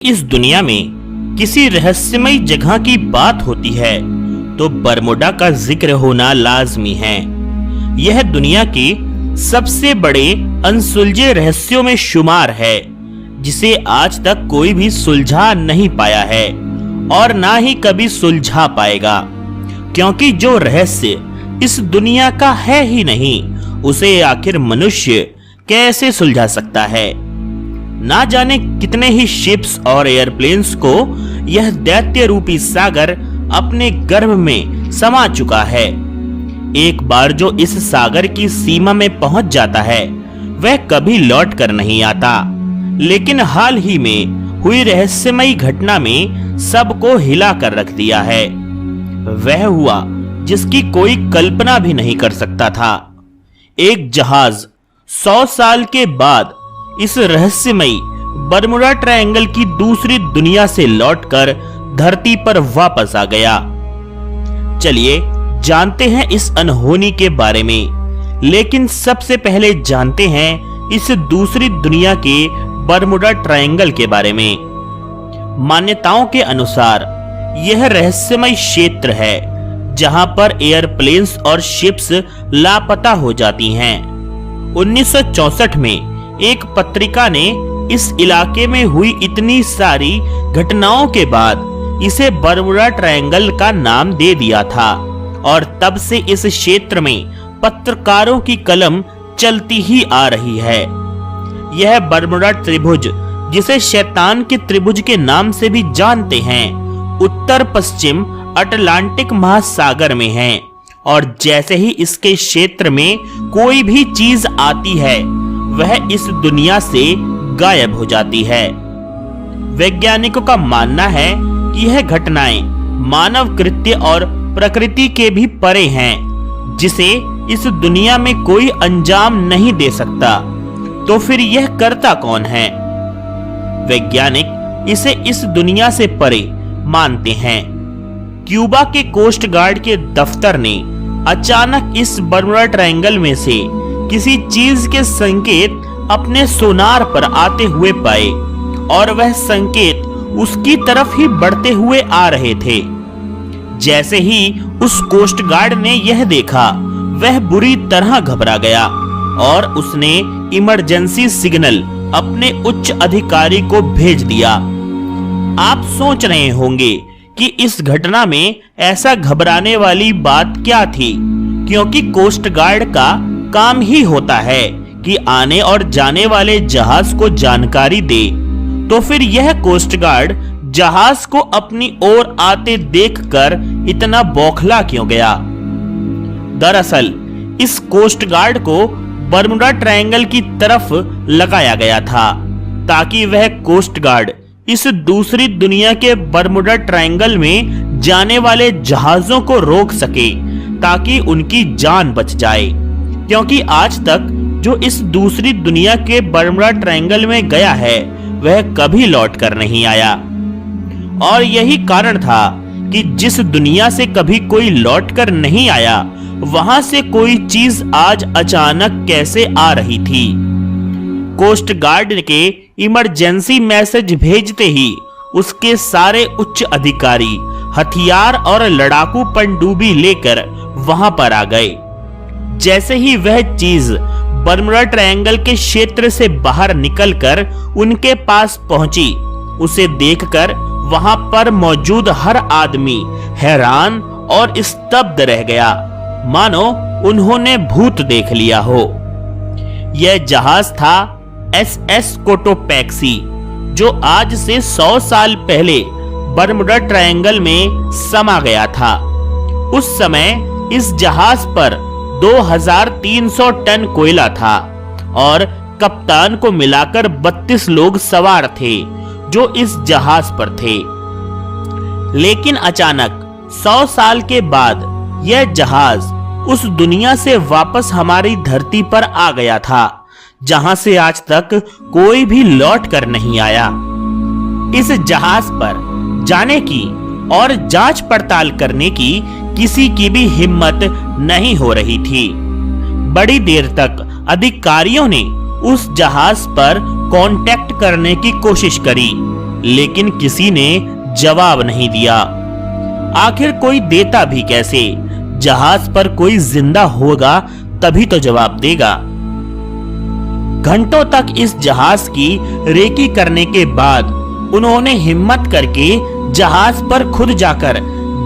इस दुनिया में किसी रहस्यमयी जगह की बात होती है तो बरमुडा का जिक्र होना लाजमी है। यह दुनिया के सबसे बड़े अनसुलझे रहस्यों में शुमार है, जिसे आज तक कोई भी सुलझा नहीं पाया है और ना ही कभी सुलझा पाएगा, क्योंकि जो रहस्य इस दुनिया का है ही नहीं, उसे आखिर मनुष्य कैसे सुलझा सकता है। ना जाने कितने ही शिप्स और एयरप्लेन्स को यह दैत्य रूपी सागर अपने गर्भ में समा चुका है। एक बार जो इस सागर की सीमा में पहुंच जाता है वह कभी लौट कर नहीं आता। लेकिन हाल ही में हुई रहस्यमयी घटना में सबको हिला कर रख दिया है। वह हुआ जिसकी कोई कल्पना भी नहीं कर सकता था। एक जहाज 100 साल के बाद इस रहस्यमयी बरमुडा ट्रायंगल की दूसरी दुनिया से लौटकर धरती पर वापस आ गया। चलिए जानते हैं इस अनहोनी के बारे में, लेकिन सबसे पहले जानते हैं इस दूसरी दुनिया के बरमुडा ट्रायंगल के बारे में। मान्यताओं के अनुसार यह रहस्यमय क्षेत्र है जहां पर एयरप्लेन्स और शिप्स लापता हो जाती हैं। 1964 में एक पत्रिका ने इस इलाके में हुई इतनी सारी घटनाओं के बाद इसे बरमुडा ट्रायंगल का नाम दे दिया था और तब से इस क्षेत्र में पत्रकारों की कलम चलती ही आ रही है। यह बरमुडा त्रिभुज, जिसे शैतान के त्रिभुज के नाम से भी जानते हैं, उत्तर पश्चिम अटलांटिक महासागर में है और जैसे ही इसके क्षेत्र में कोई भी चीज आती है वह इस दुनिया से गायब हो जाती है। वैज्ञानिकों का मानना है कि यह घटनाएं मानव कृत्य और प्रकृति के भी परे हैं, जिसे इस दुनिया में कोई अंजाम नहीं दे सकता। तो फिर यह करता कौन है? वैज्ञानिक इसे इस दुनिया से परे मानते हैं। क्यूबा के कोस्ट गार्ड के दफ्तर ने अचानक इस बरमुडा ट्रायंगल में से किसी चीज के संकेत अपने सोनार पर आते हुए पाए और वह संकेत उसकी तरफ ही बढ़ते हुए आ रहे थे। जैसे ही उस कोस्ट गार्ड ने यह देखा, वह बुरी तरह घबरा गया और उसने इमरजेंसी सिग्नल अपने उच्च अधिकारी को भेज दिया। आप सोच रहे होंगे कि इस घटना में ऐसा घबराने वाली बात क्या थी, क्योंकि कोस्ट गार्ड का काम ही होता है कि आने और जाने वाले जहाज को जानकारी दे। तो फिर यह कोस्ट गार्ड जहाज को अपनी ओर आते देखकर इतना बौखला क्यों गया? दरअसल इस कोस्ट गार्ड को बरमुडा ट्रायंगल की तरफ लगाया गया था ताकि वह कोस्ट गार्ड इस दूसरी दुनिया के बरमुडा ट्रायंगल में जाने वाले जहाजों को रोक सके, ताकि उनकी जान बच जाए। क्योंकि आज तक जो इस दूसरी दुनिया के बरमुडा ट्रायंगल में गया है वह कभी लौट कर नहीं आया। और यही कारण था कि जिस दुनिया से कभी कोई लौट कर नहीं आया, वहां से कोई चीज आज अचानक कैसे आ रही थी। कोस्ट गार्ड के इमरजेंसी मैसेज भेजते ही उसके सारे उच्च अधिकारी हथियार और लड़ाकू पनडुब्बी लेकर वहां पर आ गए। जैसे ही वह चीज बरमुडा ट्रायंगल के क्षेत्र से बाहर निकलकर उनके पास पहुंची, उसे देखकर वहां पर मौजूद हर आदमी हैरान और स्तब्ध रह गया, मानो उन्होंने भूत देख लिया हो। यह जहाज था SS कोटोपैक्सी, जो आज से 100 साल पहले बरमुडा ट्रायंगल में समा गया था। उस समय इस जहाज पर 2300 टन कोयला था और कप्तान को मिलाकर 32 लोग सवार थे जो इस जहाज पर थे। लेकिन अचानक 100 साल के बाद यह जहाज उस दुनिया से वापस हमारी धरती पर आ गया था, जहां से आज तक कोई भी लौट कर नहीं आया। इस जहाज पर जाने की और जांच पड़ताल करने की किसी की भी हिम्मत नहीं हो रही थी। बड़ी देर तक अधिकारियों ने उस जहाज पर कांटेक्ट करने की कोशिश करी, लेकिन किसी ने जवाब नहीं दिया। आखिर कोई देता भी कैसे? जहाज पर कोई जिंदा होगा तभी तो जवाब देगा। घंटों तक इस जहाज की रेकी करने के बाद उन्होंने हिम्मत करके जहाज पर खुद जाकर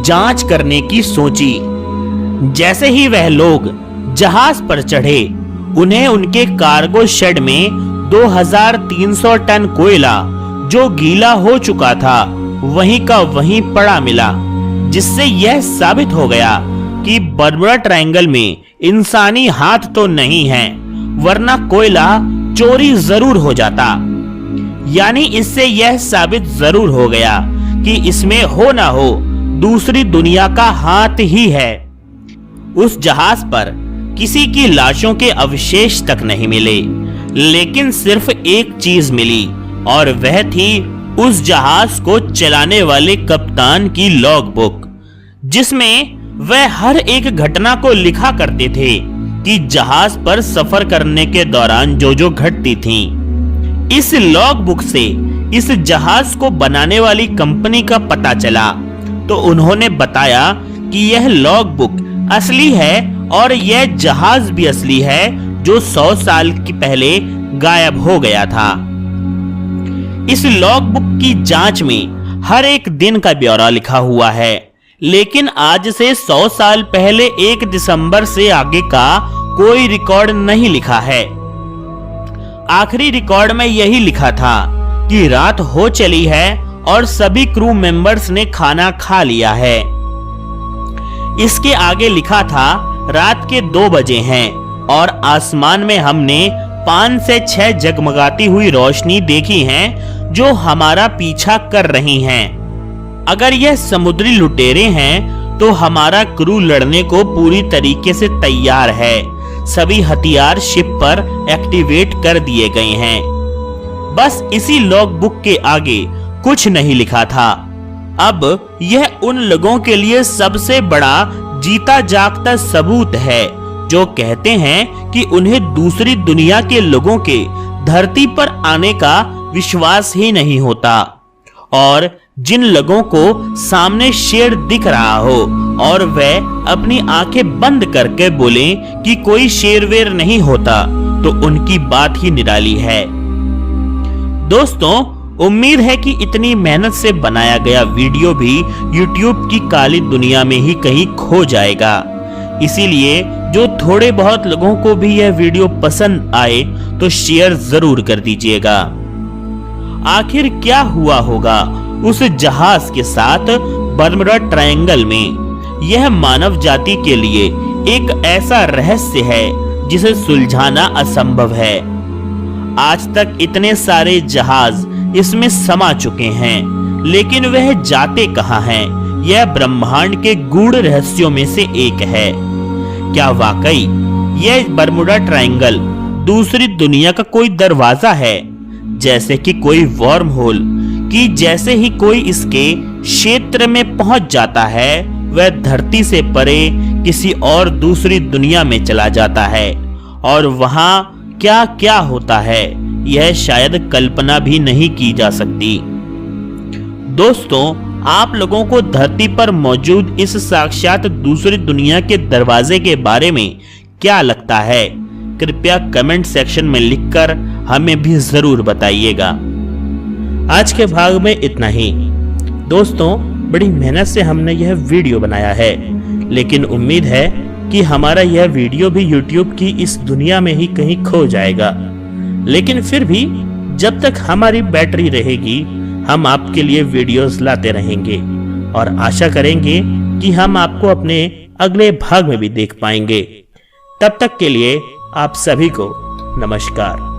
जांच करने की सोची। जैसे ही वह लोग जहाज पर चढ़े, उन्हें उनके कार्गो शेड में 2300 टन कोयला जो गीला हो चुका था वहीं का वहीं पड़ा मिला, जिससे यह साबित हो गया कि बर्मुडा ट्रायंगल में इंसानी हाथ तो नहीं है, वरना कोयला चोरी जरूर हो जाता। यानी इससे यह साबित जरूर हो गया कि इसमें हो ना हो दूसरी दुनिया का हाथ ही है। उस जहाज पर किसी की लाशों के अवशेष तक नहीं मिले, लेकिन सिर्फ एक चीज मिली और वह थी उस जहाज को चलाने वाले कप्तान की लॉग बुक, जिसमें वह हर एक घटना को लिखा करते थे कि जहाज पर सफर करने के दौरान जो जो घटती थी। इस लॉग बुक से इस जहाज को बनाने वाली कंपनी का पता चला तो उन्होंने बताया कि यह लॉग बुक असली है और यह जहाज भी असली है जो 100 साल की पहले गायब हो गया था। इस लॉग बुक की जांच में हर एक दिन का ब्यौरा लिखा हुआ है, लेकिन आज से 100 साल पहले 1 दिसंबर से आगे का कोई रिकॉर्ड नहीं लिखा है। आखिरी रिकॉर्ड में यही लिखा था कि रात हो चली है और सभी क्रू मेंबर्स ने खाना खा लिया है। इसके आगे लिखा था रात के 2 बजे हैं और आसमान में हमने 5 से 6 जगमगाती हुई रोशनी देखी हैं जो हमारा पीछा कर रही हैं। अगर यह समुद्री लुटेरे हैं तो हमारा क्रू लड़ने को पूरी तरीके से तैयार है। सभी हथियार शिप पर एक्टिवेट कर दिए गए हैं। बस इसी लॉग बुक के आगे कुछ नहीं लिखा था। अब यह उन लोगों के लिए सबसे बड़ा जीता जागता सबूत है जो कहते हैं कि उन्हें दूसरी दुनिया के लोगों के धरती पर आने का विश्वास ही नहीं होता, और जिन लोगों को सामने शेर दिख रहा हो और वह अपनी आंखें बंद करके बोले कि कोई शेर वेर नहीं होता, तो उनकी बात ही निराली है। दोस्तों, उम्मीद है कि इतनी मेहनत से बनाया गया वीडियो भी YouTube की काली दुनिया में ही कहीं खो जाएगा। इसीलिए जो थोड़े बहुत लोगों को भी यह वीडियो पसंद आए तो शेयर जरूर कर दीजिएगा। आखिर क्या हुआ होगा उस जहाज के साथ बर्मुडा ट्रायंगल में? यह मानव जाति के लिए एक ऐसा रहस्य है जिसे सुलझाना असंभव है। आज तक इतने सारे जहाज इसमें समा चुके हैं, लेकिन वह जाते कहां हैं? यह ब्रह्मांड के गूढ़ रहस्यों में से एक है। क्या वाकई यह बर्मुडा ट्रायंगल दूसरी दुनिया का कोई दरवाजा है, जैसे कि कोई वर्म होल, कि जैसे ही कोई इसके क्षेत्र में पहुंच जाता है वह धरती से परे किसी और दूसरी दुनिया में चला जाता है, और वहां क्या क्या होता है यह शायद कल्पना भी नहीं की जा सकती। दोस्तों, आप लोगों को धरती पर मौजूद इस साक्षात दूसरी दुनिया के दरवाजे के बारे में क्या लगता है? कृपया कमेंट सेक्शन में लिखकर हमें भी जरूर बताइएगा। आज के भाग में इतना ही। दोस्तों, बड़ी मेहनत से हमने यह वीडियो बनाया है, लेकिन उम्मीद है कि हमारा यह वीडियो भी YouTube की इस दुनिया में ही कहीं खो जाएगा। लेकिन फिर भी जब तक हमारी बैटरी रहेगी हम आपके लिए वीडियोस लाते रहेंगे, और आशा करेंगे कि हम आपको अपने अगले भाग में भी देख पाएंगे। तब तक के लिए आप सभी को नमस्कार।